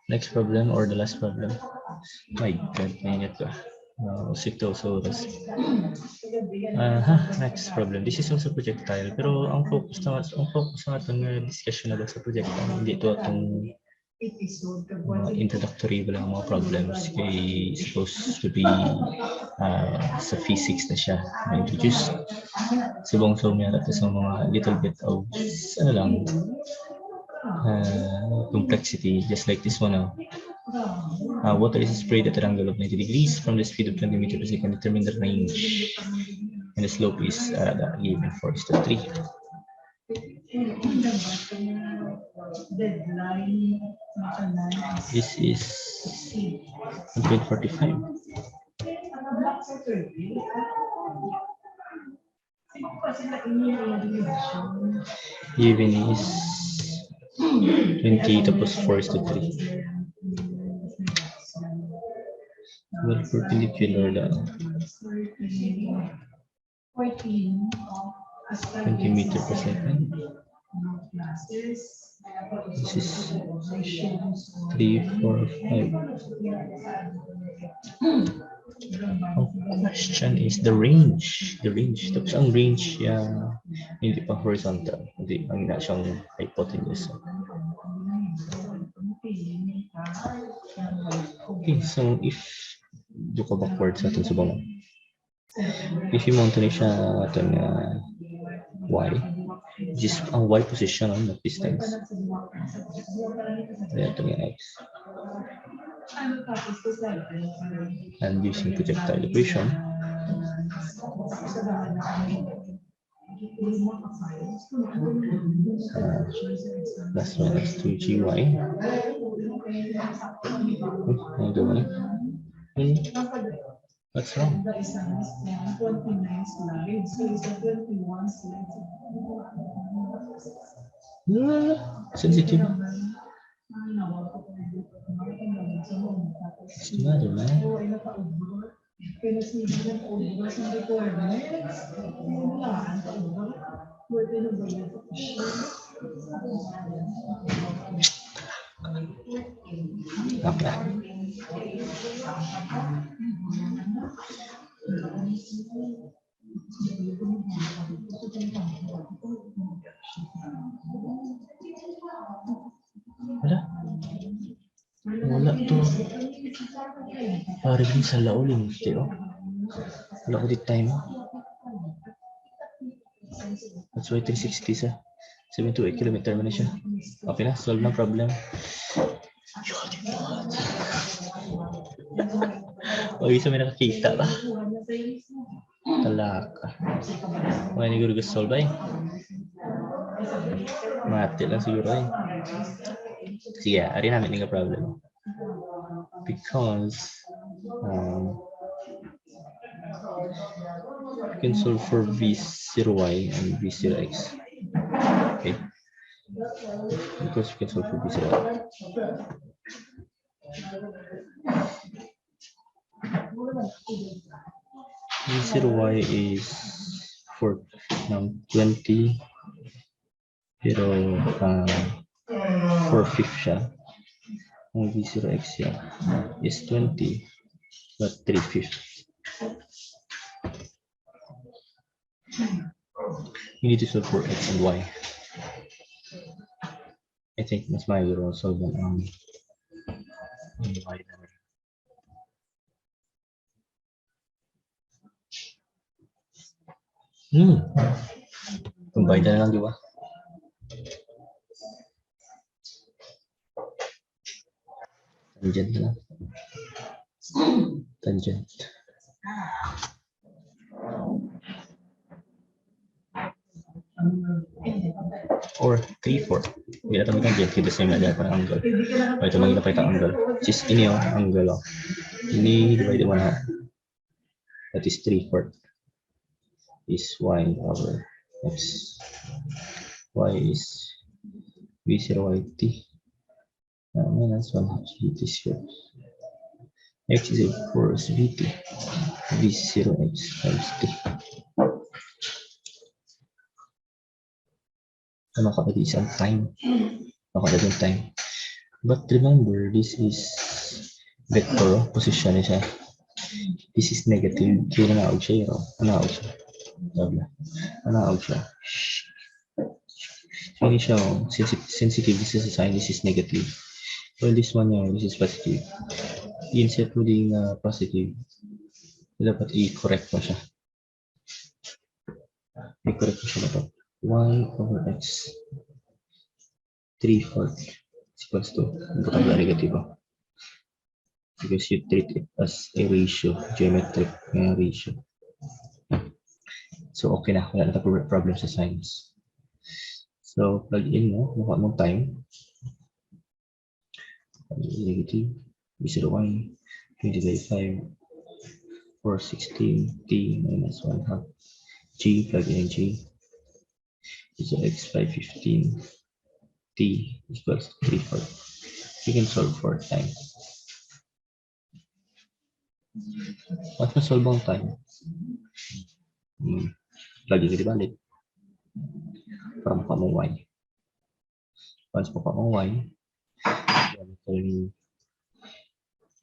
Next problem or the last problem. My God, mainit ka. Siktosaurus. Next problem. This is also projectile. Pero ang focus na itong discussion na ba sa projectile. Hindi ito itong introductory ba lang mga problems. Kay supposed to be sa physics na siya. Na-introduce. Subong-subong meron ito sa mga little bit of ano lang, complexity, just like this one now. Water is sprayed at an angle of 90 degrees from the speed of 20 meters per second. Determine the range. And the slope is given 4:3. This is 1.45. Given is 20 tapos 4:3. Well, perpendicular lang. 20 meters per second. This is 3, 4, 5. Ang question is the range. The range. Tapos ang range, hindi pa horizontal. Hindi, ang na siyang hypotenuse. Okay, so if do ka backwards natin sa bawang. If you mount na siya natin y, just ang y position ng distance. Then ito yung x. And using projectile equation, plus minus 2gy. What's wrong? Sensitive. What's the matter, man? Okay. Wala to. Parang din sa laulin. Wala ko di time. That's why 360 sa 7 to 8 kilometer man na siya. Okay na, solve na problem. O, isa may nakakita ba? Talaka. May siguro gusto solve ay. Mati lang siguro ay. Sige, ari namin nga problem. Because you can solve for V0y and V0x. Okay. Because you can solve for V0y. V0y is for 20, pero 4/5 siya. Ang V0x siya is 20, but 3/5. You need to solve for x and y. I think mas mayroon solve ang y na. Combine na lang, di ba? Tangent na lang. Tangent. Or 3/4. Hindi na kami tangent. Kita sa mga parang angle. O ito lang ginapay ang angle. Just ini yung angle. Ini divide 1/2. That is 3/4. Is y over x. Y is V0yt. Minus 1/2 gt squared. X is of course vt. V0x times t. Ano ka isang time? Ano ka time? But remember, this is vector position siya. This is negative. Kaya nanaog siya, nanaog siya. Sabi, nanaog siya. So, ini siya, sensitive, this is a sign, this is negative. Well, this one yan, this is positive. I-insert mo din positive. Dapat i-correct mo siya. I-correct mo siya dapat. Y over x 3/4 is equals to negative. Because you treat it as a ratio, geometric ratio. So, okay na. Wala na problem sa signs. So, plug in mo. Mukha mong time. Negative. B01. 20/5. 416. T minus 1/2. G. Plug in G. Is x 515. T equals 3/4. You can solve 4 times. Once na solve ang time, plug in balik. Para mukha mong y. Once mukha mong y,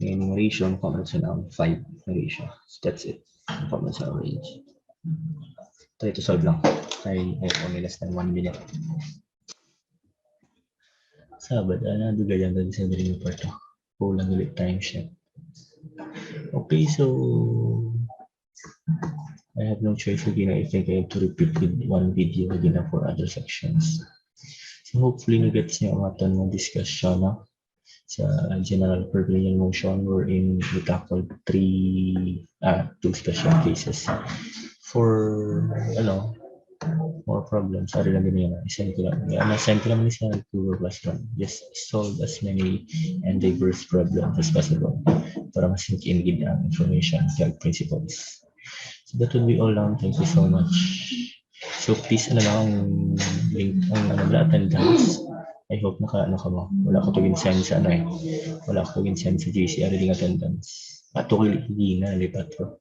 yung ratio, mukha mo sa 5 na ratio. So that's it. Mukha mo sa range. Try to solve lang. Ay only less than 1 minute. Sabad, dugayan doon sa dream part to. Kulang ulit time shift. Okay, so I have no choice again. I think I have to repeat with one video again for other sections. So hopefully nag-gets niyo ang aton ng discussion sa general curvilinear motion wherein we tackled two special cases. For more problems, sorry lang din yun. Send ko naman sa Google Classroom. Just solve as many and diverse problems as possible para mas sink in with ang information kag principles. So that would be all lang. Thank you so much. So please ang link ang attendance. I hope ka mo. Wala ko to send sa Wala ko to send sa GCR ring attendance. Ato ko hindi na lipat ko.